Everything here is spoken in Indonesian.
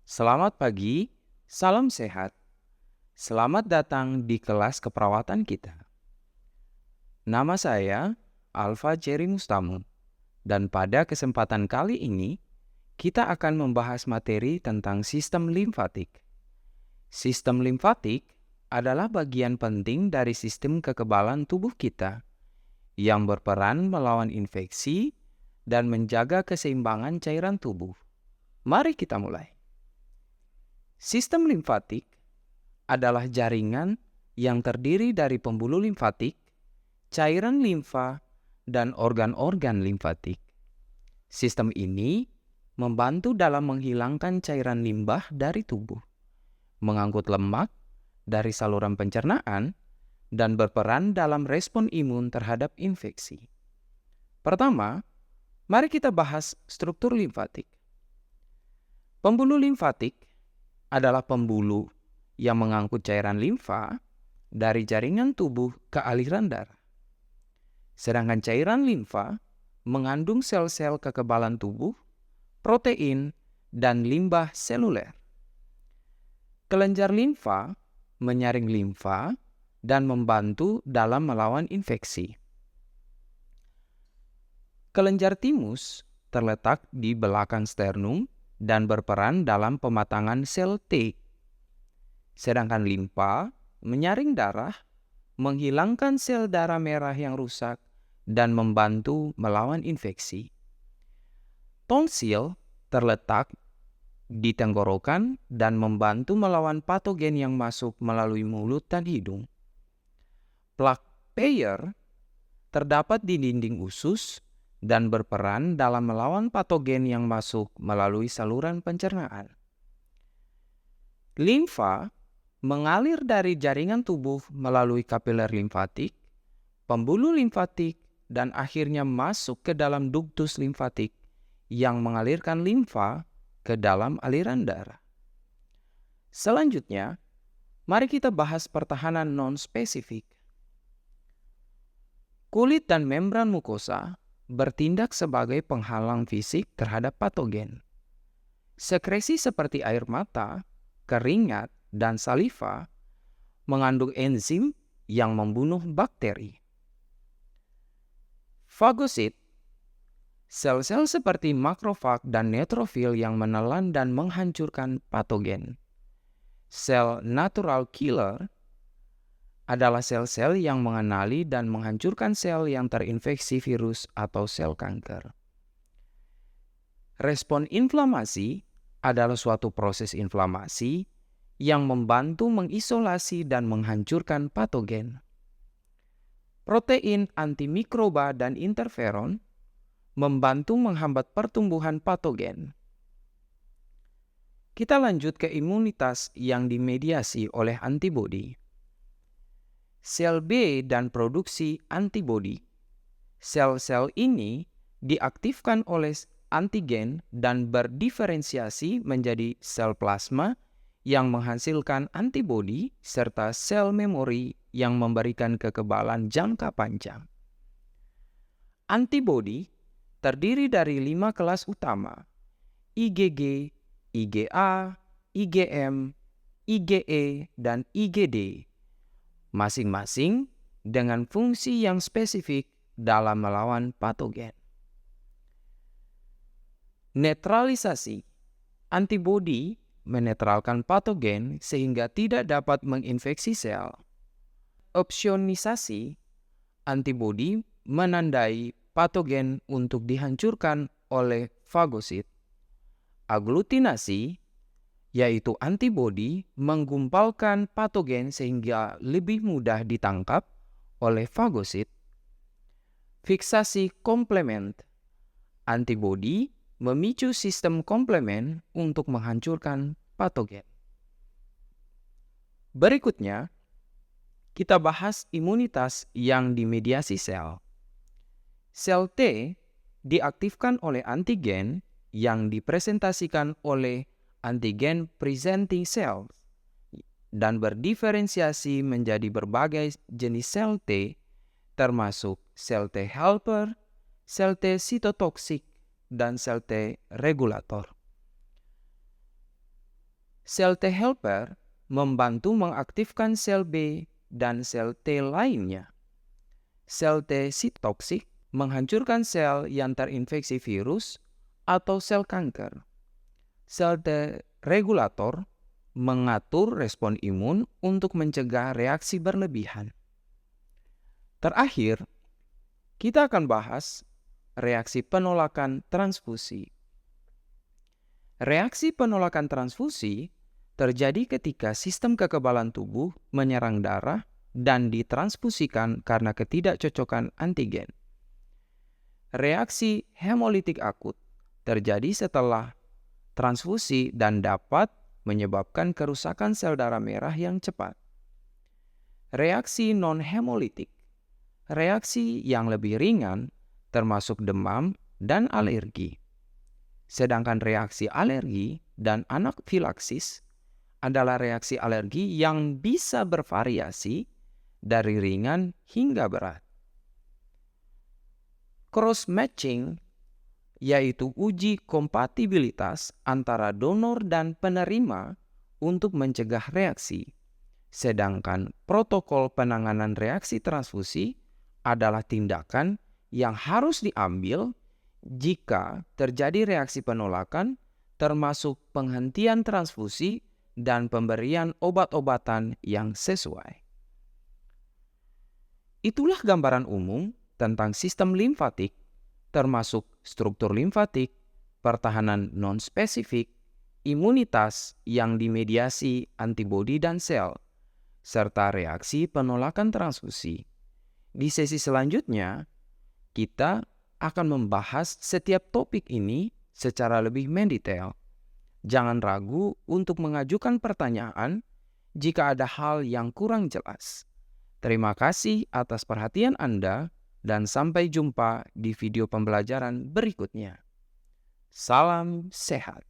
Selamat pagi, salam sehat. Selamat datang di kelas keperawatan kita. Nama saya Alfa Jerry Mustamu, dan pada kesempatan kali ini kita akan membahas materi tentang sistem limfatik. Sistem limfatik adalah bagian penting dari sistem kekebalan tubuh kita yang berperan melawan infeksi dan menjaga keseimbangan cairan tubuh. Mari kita mulai. Sistem limfatik adalah jaringan yang terdiri dari pembuluh limfatik, cairan limfa, dan organ-organ limfatik. Sistem ini membantu dalam menghilangkan cairan limbah dari tubuh, mengangkut lemak dari saluran pencernaan, dan berperan dalam respon imun terhadap infeksi. Pertama, mari kita bahas struktur limfatik. Pembuluh limfatik adalah pembuluh yang mengangkut cairan limfa dari jaringan tubuh ke aliran darah. Sedangkan cairan limfa mengandung sel-sel kekebalan tubuh, protein, dan limbah seluler. Kelenjar limfa menyaring limfa dan membantu dalam melawan infeksi. Kelenjar timus terletak di belakang sternum dan berperan dalam pematangan sel T. Sedangkan limfa menyaring darah, menghilangkan sel darah merah yang rusak, dan membantu melawan infeksi. Tonsil terletak di tenggorokan dan membantu melawan patogen yang masuk melalui mulut dan hidung. Plak Peyer terdapat di dinding usus dan berperan dalam melawan patogen yang masuk melalui saluran pencernaan. Limfa mengalir dari jaringan tubuh melalui kapiler limfatik, pembuluh limfatik, dan akhirnya masuk ke dalam duktus limfatik yang mengalirkan limfa ke dalam aliran darah. Selanjutnya, mari kita bahas pertahanan non-spesifik. Kulit dan membran mukosa bertindak sebagai penghalang fisik terhadap patogen. Sekresi seperti air mata, keringat, dan saliva mengandung enzim yang membunuh bakteri. Fagosit, sel-sel seperti makrofag dan neutrofil yang menelan dan menghancurkan patogen. Sel natural killer adalah sel-sel yang mengenali dan menghancurkan sel yang terinfeksi virus atau sel kanker. Respon inflamasi adalah suatu proses inflamasi yang membantu mengisolasi dan menghancurkan patogen. Protein antimikroba dan interferon membantu menghambat pertumbuhan patogen. Kita lanjut ke imunitas yang dimediasi oleh antibodi. Sel B dan produksi antibodi. Sel-sel ini diaktifkan oleh antigen dan berdiferensiasi menjadi sel plasma yang menghasilkan antibodi serta sel memori yang memberikan kekebalan jangka panjang. Antibodi terdiri dari 5 kelas utama: IgG, IgA, IgM, IgE, dan IgD, masing-masing dengan fungsi yang spesifik dalam melawan patogen. Netralisasi. Antibodi menetralkan patogen sehingga tidak dapat menginfeksi sel. Opsionisasi. Antibodi menandai patogen untuk dihancurkan oleh fagosit. Aglutinasi, yaitu antibodi menggumpalkan patogen sehingga lebih mudah ditangkap oleh fagosit. Fiksasi komplement. Antibodi memicu sistem komplement untuk menghancurkan patogen. Berikutnya, kita bahas imunitas yang dimediasi sel. Sel T diaktifkan oleh antigen yang dipresentasikan oleh antigen presenting cells dan berdiferensiasi menjadi berbagai jenis sel T, termasuk sel T helper, sel T sitotoksik, dan sel T regulator. Sel T helper membantu mengaktifkan sel B dan sel T lainnya. Sel T sitotoksik menghancurkan sel yang terinfeksi virus atau sel kanker. Sel T regulator mengatur respon imun untuk mencegah reaksi berlebihan. Terakhir, kita akan bahas reaksi penolakan transfusi. Reaksi penolakan transfusi terjadi ketika sistem kekebalan tubuh menyerang darah dan ditransfusikan karena ketidakcocokan antigen. Reaksi hemolitik akut terjadi setelah transfusi dan dapat menyebabkan kerusakan sel darah merah yang cepat. Reaksi non-hemolitik, reaksi yang lebih ringan termasuk demam dan alergi. Sedangkan reaksi alergi dan anafilaksis adalah reaksi alergi yang bisa bervariasi dari ringan hingga berat. Cross-matching yaitu uji kompatibilitas antara donor dan penerima untuk mencegah reaksi. Sedangkan protokol penanganan reaksi transfusi adalah tindakan yang harus diambil jika terjadi reaksi penolakan, termasuk penghentian transfusi dan pemberian obat-obatan yang sesuai. Itulah gambaran umum tentang sistem limfatik, termasuk struktur limfatik, pertahanan non-spesifik, imunitas yang dimediasi antibodi dan sel, serta reaksi penolakan transfusi. Di sesi selanjutnya, kita akan membahas setiap topik ini secara lebih mendetail. Jangan ragu untuk mengajukan pertanyaan jika ada hal yang kurang jelas. Terima kasih atas perhatian Anda dan sampai jumpa di video pembelajaran berikutnya. Salam sehat.